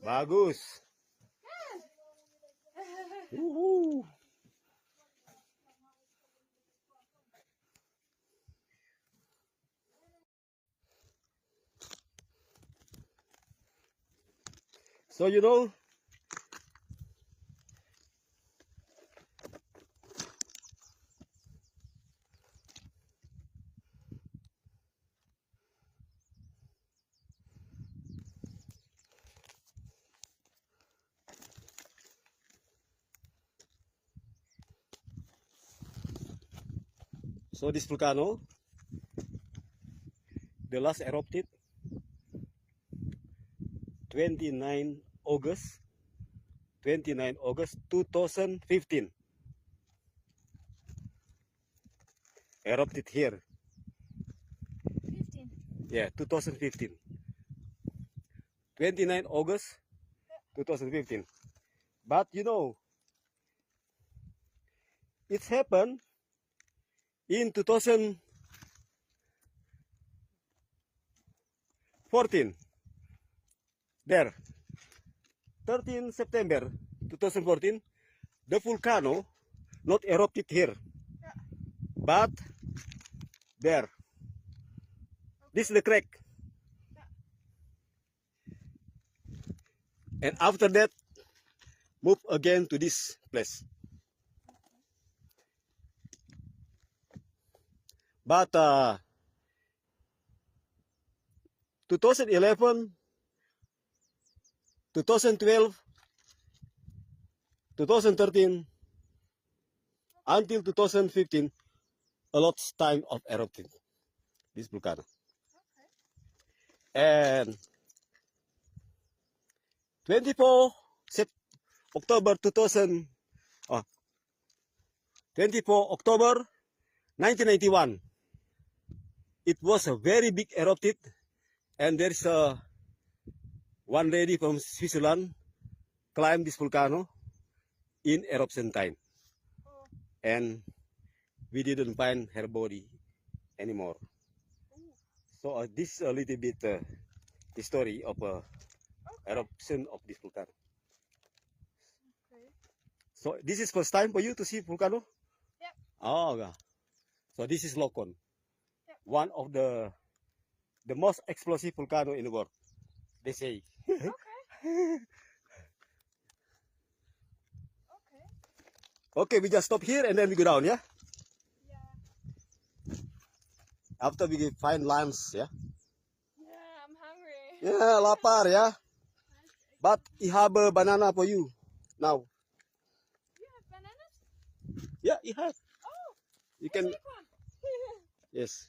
Bagus. Uhu. So this volcano, the last erupted 29 August 2015. Erupted here. 15. Yeah, 2015. 29 August 2015. But it happened in 2014. There, 13 September 2014, the volcano not erupted here, Yeah. but there. This is the crack. Yeah. And after that, move again to this place. But 2011, 2012, 2013, until 2015, a lot time of erupting this volcano. Okay. And 24 October 2000, 24 October 1991, it was a very big erupted, and there is one lady from Switzerland climbed this volcano in eruption time, Oh. and we didn't find her body anymore. Ooh. So this is a little bit the story of eruption of this volcano. Okay. So this is first time for you to see volcano? Yep. Oh, yeah. So this is Lokon, Yep. one of the most explosive volcano in the world, they say. Okay. Okay. Okay, we just stop here and then we go down, yeah? Yeah. After we find lunch, yeah? Yeah, I'm hungry. Yeah, lapar, yeah? But I have a banana for you now. You have bananas? Yeah, I have. Oh, You can can, take one. yes.